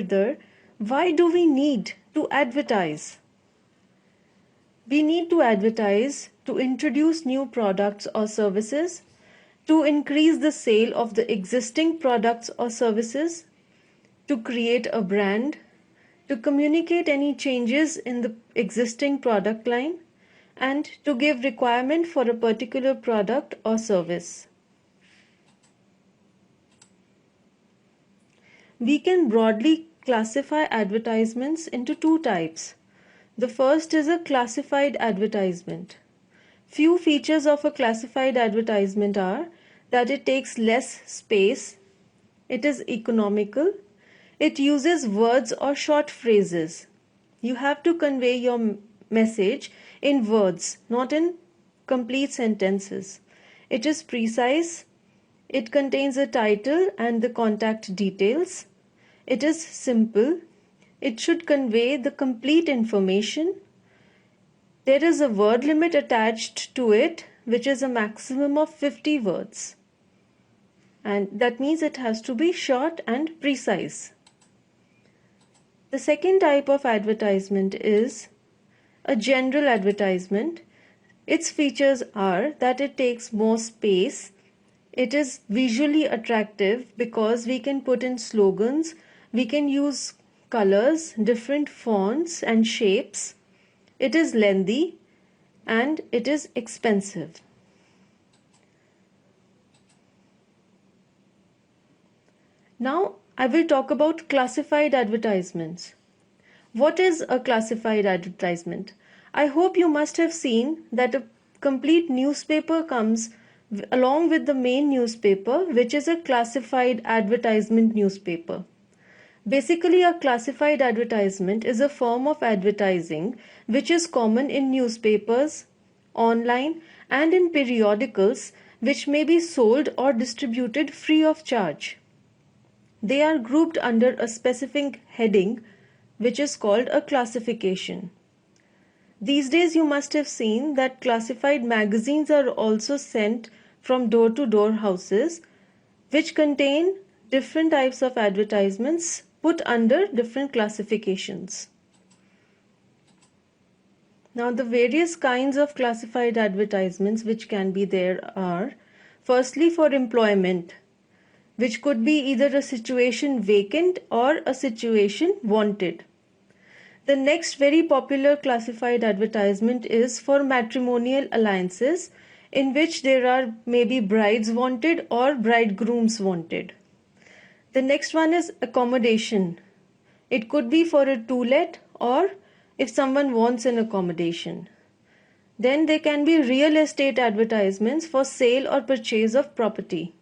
together, why do we need to advertise? We need to advertise to introduce new products or services, to increase the sale of the existing products or services, to create a brand, to communicate any changes in the existing product line, and to give requirement for a particular product or service. We can broadly classify advertisements into two types. The first is a classified advertisement. Few features of a classified advertisement are that it takes less space, it is economical, it uses words or short phrases. You have to convey your message in words, not in complete sentences. It is precise, it contains a title and the contact details. It is simple, it should convey the complete information. There is a word limit attached to it, which is a maximum of 50 words. And that means it has to be short and precise. The second type of advertisement is a general advertisement. Its features are that it takes more space, it is visually attractive because we can put in slogans, we can use colors, different fonts and shapes. It is lengthy and it is expensive. Now I will talk about classified advertisements. What is a classified advertisement? I hope you must have seen that a complete newspaper comes along with the main newspaper, which is a classified advertisement newspaper. Basically, a classified advertisement is a form of advertising which is common in newspapers, online, and in periodicals which may be sold or distributed free of charge. They are grouped under a specific heading which is called a classification. These days you must have seen that classified magazines are also sent from door to door houses which contain different types of advertisements put under different classifications. Now the various kinds of classified advertisements which can be there are, firstly for employment, which could be either a situation vacant or a situation wanted. The next very popular classified advertisement is for matrimonial alliances, in which there are maybe brides wanted or bridegrooms wanted. The next one is accommodation. It could be for a to-let or if someone wants an accommodation. Then there can be real estate advertisements for sale or purchase of property.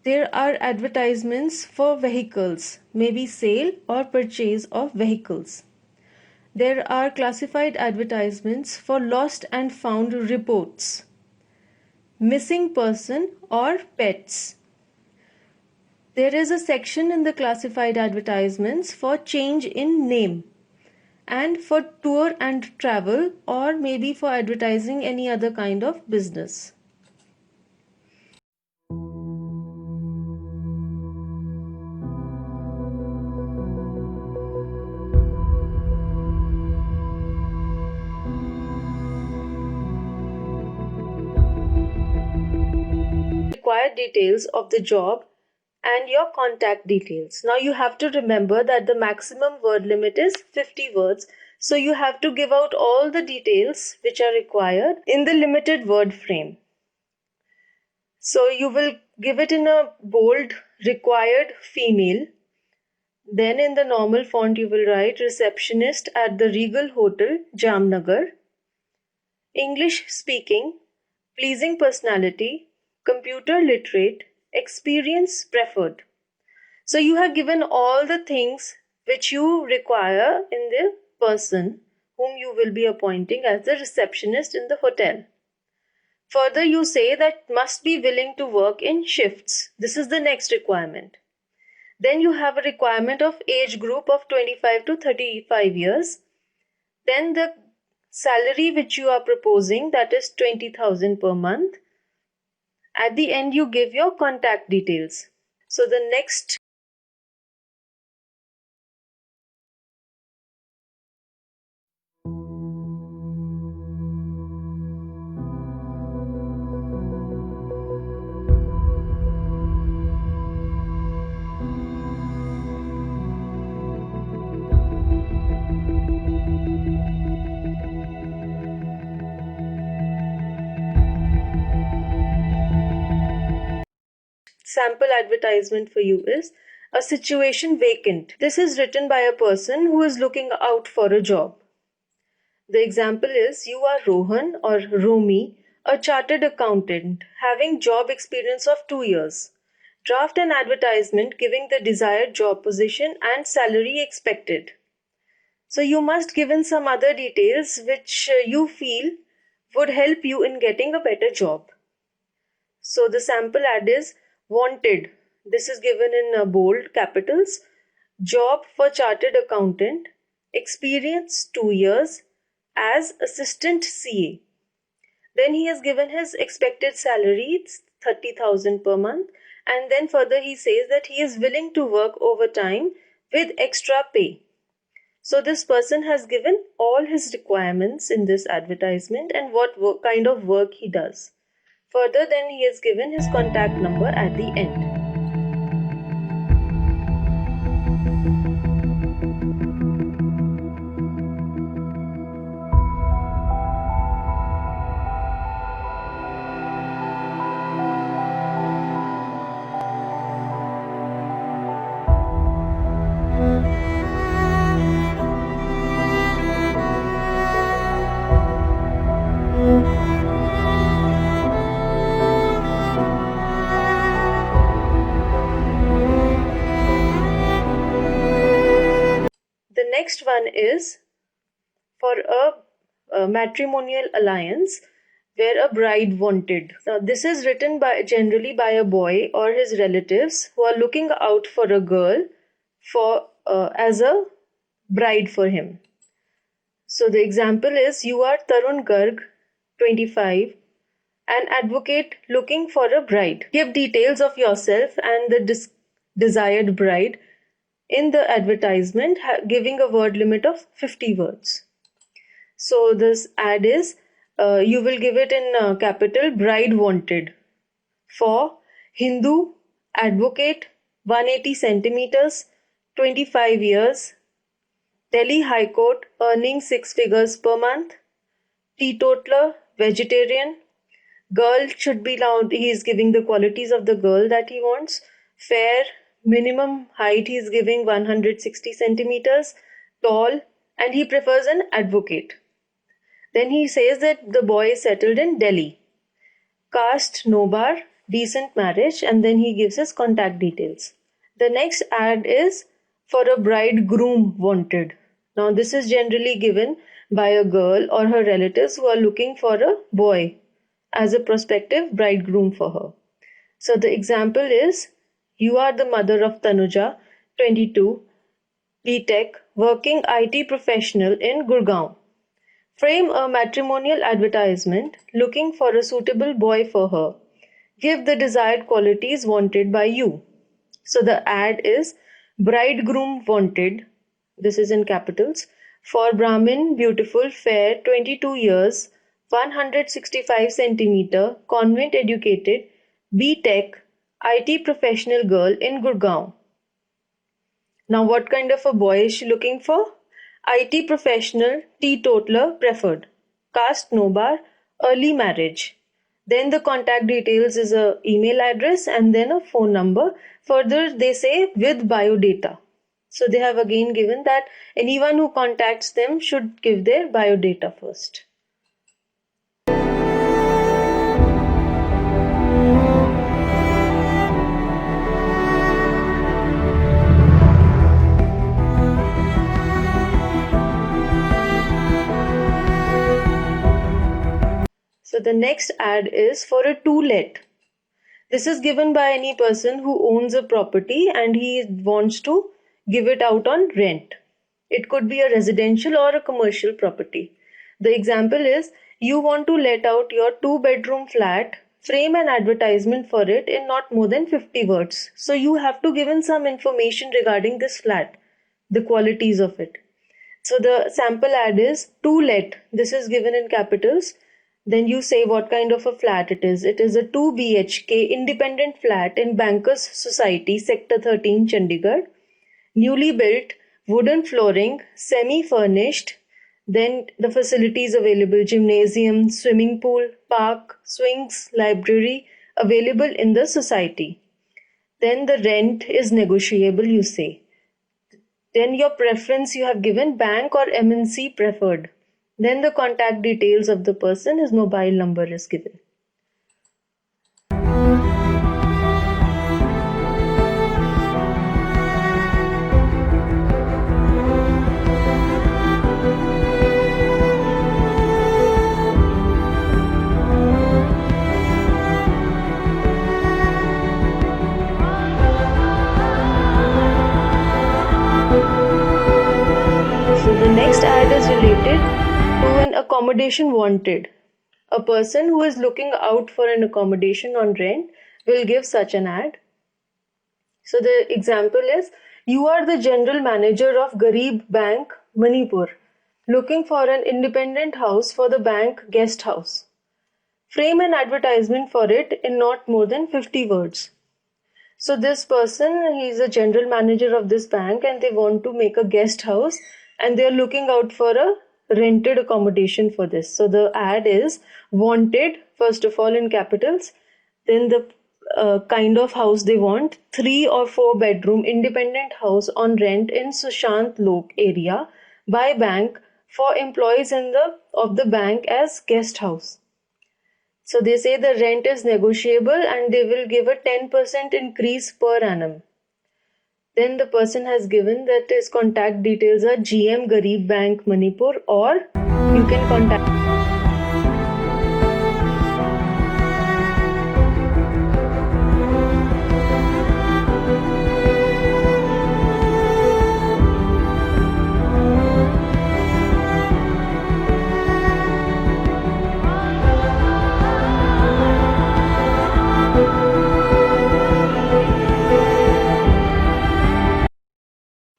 There are advertisements for vehicles, maybe sale or purchase of vehicles. There are classified advertisements for lost and found reports, missing person or pets. There is a section in the classified advertisements for change in name and for tour and travel or maybe for advertising any other kind of business. Required details of the job and your contact details. Now you have to remember that the maximum word limit is 50 words. So you have to give out all the details which are required in the limited word frame. So you will give it in a bold required female. Then in the normal font you will write receptionist at the Regal Hotel, Jamnagar. English speaking, pleasing personality, computer literate, experience preferred. So you have given all the things which you require in the person whom you will be appointing as the receptionist in the hotel. Further, you say that must be willing to work in shifts. This is the next requirement. Then you have a requirement of age group of 25 to 35 years. Then the salary which you are proposing, that is 20,000 per month. At the end you give your contact details. So the next sample advertisement for you is a situation vacant. This is written by a person who is looking out for a job. The example is you are Rohan or Romi, a chartered accountant having job experience of 2 years. Draft an advertisement giving the desired job position and salary expected. So you must give in some other details which you feel would help you in getting a better job. So the sample ad is wanted. This is given in bold capitals. Job for chartered accountant. Experience 2 years as assistant CA. Then he has given his expected salary, it's 30,000 per month. And then further he says that he is willing to work overtime with extra pay. So this person has given all his requirements in this advertisement and what kind of work he does. Further, then he has given his contact number at the end. The next one is for a matrimonial alliance where a bride wanted. Now, this is written generally by a boy or his relatives who are looking out for a girl for as a bride for him. So the example is you are Tarun Garg, 25, an advocate looking for a bride. Give details of yourself and the desired bride in the advertisement, giving a word limit of 50 words. So this ad is, you will give it in capital, bride wanted. For Hindu, advocate, 180 centimeters, 25 years, Delhi High Court, earning 6 figures per month, teetotaler, vegetarian, girl should be loud. He is giving the qualities of the girl that he wants. Fair, minimum height he is giving 160 centimeters, tall, and he prefers an advocate. Then he says that the boy is settled in Delhi. Caste, no bar, decent marriage, and then he gives his contact details. The next ad is for a bridegroom wanted. Now, this is generally given by a girl or her relatives who are looking for a boy as a prospective bridegroom for her. So, the example is you are the mother of Tanuja, 22, B.Tech, working IT professional in Gurgaon. Frame a matrimonial advertisement looking for a suitable boy for her. Give the desired qualities wanted by you. So the ad is bridegroom wanted. This is in capitals. For Brahmin, beautiful, fair, 22 years, 165 centimeter, convent educated, B.Tech, IT professional girl in Gurgaon. Now, what kind of a boy is she looking for? IT professional, teetotaler preferred. Caste no bar, early marriage. Then the contact details is a email address and then a phone number. Further, they say with biodata. So they have again given that anyone who contacts them should give their biodata first. So the next ad is for a to-let. This is given by any person who owns a property and he wants to give it out on rent. It could be a residential or a commercial property. The example is you want to let out your 2-bedroom flat, frame an advertisement for it in not more than 50 words. So you have to give in some information regarding this flat, the qualities of it. So the sample ad is to let. This is given in capitals. Then you say what kind of a flat it is. It is a 2 BHK independent flat in Bankers Society, Sector 13, Chandigarh. Newly built, wooden flooring, semi-furnished. Then the facilities available, gymnasium, swimming pool, park, swings, library available in the society. Then the rent is negotiable, you say. Then your preference you have given bank or MNC preferred. Then the contact details of the person, his mobile number is given. So the next ad is related to an accommodation wanted. A person who is looking out for an accommodation on rent will give such an ad. So the example is, you are the general manager of Garib Bank, Manipur, looking for an independent house for the bank guest house. Frame an advertisement for it in not more than 50 words. So this person, he's a general manager of this bank and they want to make a guest house and they're looking out for a rented accommodation for this. So the ad is wanted, first of all in capitals, then the kind of house they want, 3 or 4 bedroom independent house on rent in Sushant Lok area by bank for employees of the bank as guest house. So they say the rent is negotiable and they will give a 10% increase per annum. Then the person has given that his contact details are GM Garib Bank Manipur, or you can contact.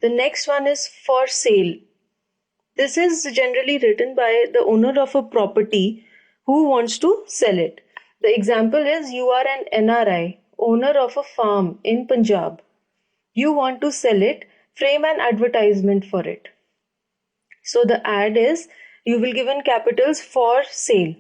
The next one is for sale. This is generally written by the owner of a property who wants to sell it. The example is, you are an NRI, owner of a farm in Punjab. You want to sell it, frame an advertisement for it. So the ad is, you will give in capitals for sale.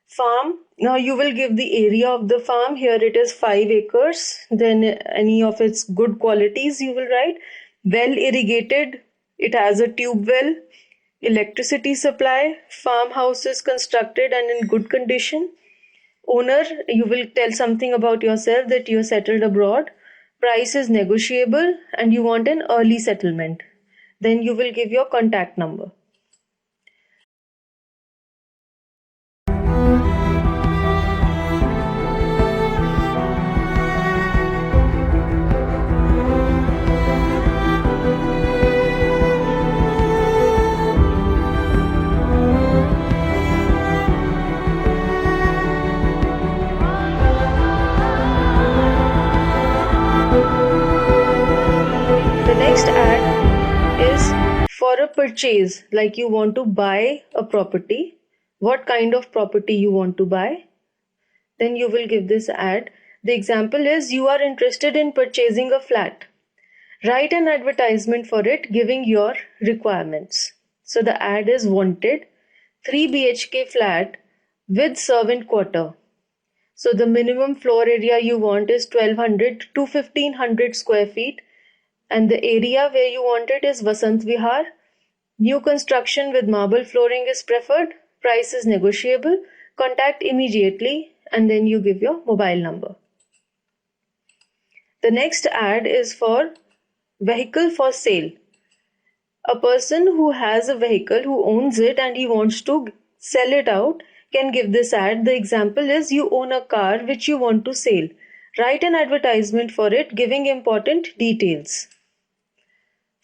Farm, now you will give the area of the farm. Here it is 5 acres. Then any of its good qualities you will write. Well irrigated, it has a tube well, electricity supply, farmhouse is constructed and in good condition. Owner, you will tell something about yourself, that you are settled abroad. Price is negotiable and you want an early settlement. Then you will give your contact number. The next ad is for a purchase, like you want to buy a property. What kind of property you want to buy? Then you will give this ad. The example is, you are interested in purchasing a flat. Write an advertisement for it giving your requirements. So the ad is wanted, 3 BHK flat with servant quarter. So the minimum floor area you want is 1200 to 1500 square feet, and the area where you want it is Vasant Vihar. New construction with marble flooring is preferred. Price is negotiable. Contact immediately, and then you give your mobile number. The next ad is for vehicle for sale. A person who has a vehicle, who owns it and he wants to sell it out, can give this ad. The example is, you own a car which you want to sell. Write an advertisement for it giving important details.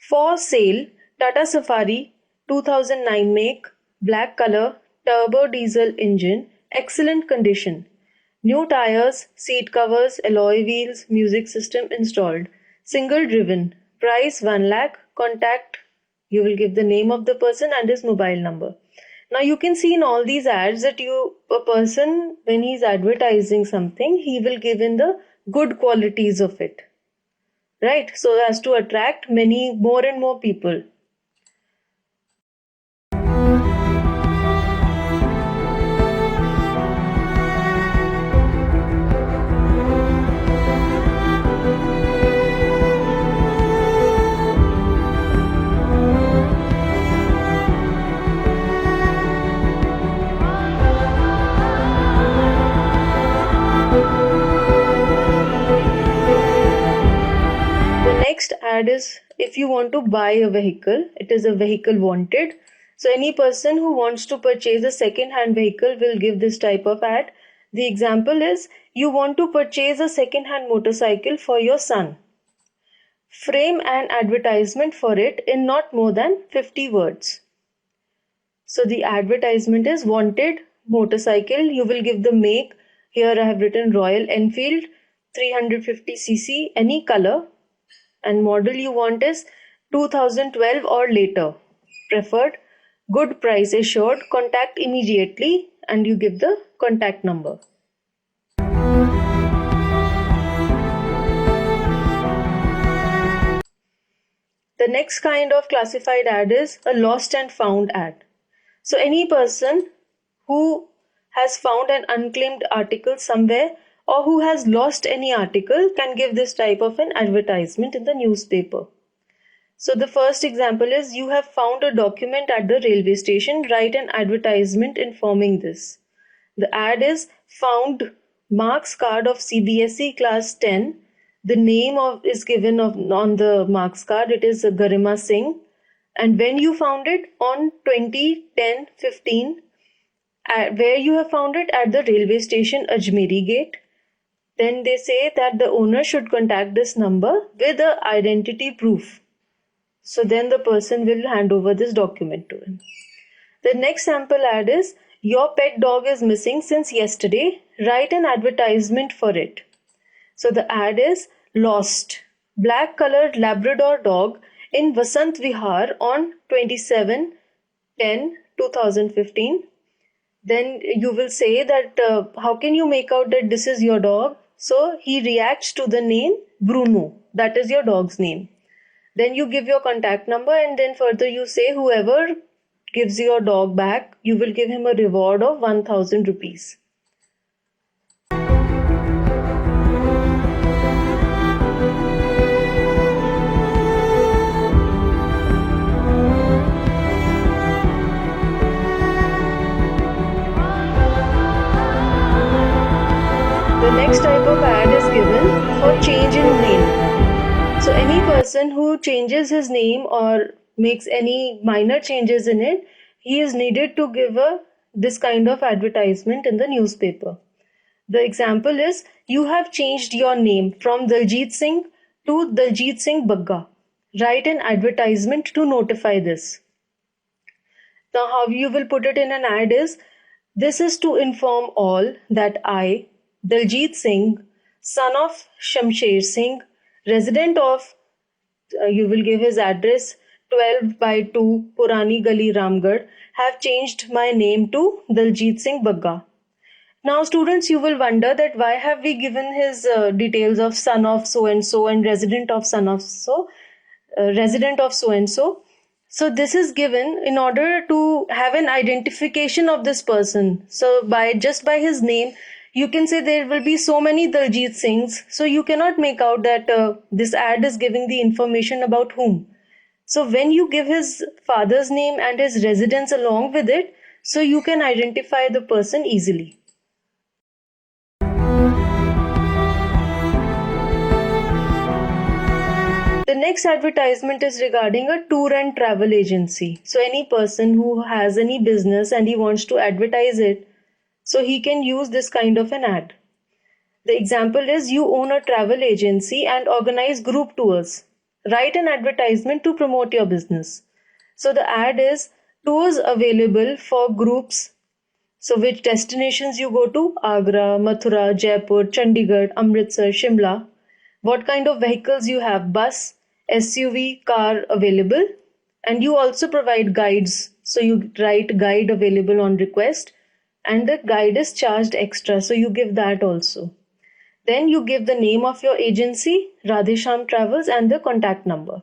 For sale, Tata Safari 2009 make, black color, turbo diesel engine, excellent condition. New tires, seat covers, alloy wheels, music system installed. Single driven. Price 1 lakh. Contact. You will give the name of the person and his mobile number. Now you can see in all these ads that a person, when he's advertising something, he will give in the good qualities of it. Right? So as to attract many more and more people. ad is if you want to buy a vehicle, it is a vehicle wanted. So any person who wants to purchase a second-hand vehicle will give this type of ad. The example is you want to purchase a second-hand motorcycle for your son. Frame an advertisement for it in not more than 50 words. So the advertisement is wanted motorcycle. You will give the make. Here I have written Royal Enfield 350cc, any color, and model you want is 2012 or later. Preferred. Good price assured. Contact immediately, and you give the contact number. The next kind of classified ad is a lost and found ad. So any person who has found an unclaimed article somewhere or who has lost any article can give this type of an advertisement in the newspaper. So the first example is you have found a document at the railway station, write an advertisement informing this. The ad is found marks card of CBSE class 10. The name of is given on the marks card. It is Garima Singh. And when you found it on 2010-15, where you have found it at the railway station Ajmeri Gate, then they say that the owner should contact this number with the identity proof. So then the person will hand over this document to him. The next sample ad is your pet dog is missing since yesterday. Write an advertisement for it. So the ad is lost. Black colored Labrador dog in Vasant Vihar on 27/10/2015. Then you will say that how can you make out that this is your dog? So he reacts to the name Bruno. That is your dog's name. Then you give your contact number, and then further you say whoever gives your dog back, you will give him a reward of 1000 rupees. The next type of ad is given for change in name. So any person who changes his name or makes any minor changes in it, he is needed to give this kind of advertisement in the newspaper. The example is you have changed your name from Daljit Singh to Daljit Singh Bagga. Write an advertisement to notify this. Now how you will put it in an ad is this is to inform all that I, Daljit Singh, son of Shamsher Singh, resident of, you will give his address 12/2 Purani Gali Ramgarh, have changed my name to Daljit Singh Bagga. Now students, you will wonder that why have we given his details of son of so and so and resident of son of so, resident of so and so. So this is given in order to have an identification of this person. So by his name, you can say there will be so many Daljit Singhs. So you cannot make out that this ad is giving the information about whom. So when you give his father's name and his residence along with it, so you can identify the person easily. The next advertisement is regarding a tour and travel agency. So any person who has any business and he wants to advertise it, so he can use this kind of an ad. The example is you own a travel agency and organize group tours. Write an advertisement to promote your business. So the ad is tours available for groups. So which destinations you go to? Agra, Mathura, Jaipur, Chandigarh, Amritsar, Shimla. What kind of vehicles you have? Bus, SUV, car available. And you also provide guides. So you write guide available on request. And the guide is charged extra. So you give that also. Then you give the name of your agency, Radhesham Travels, and the contact number.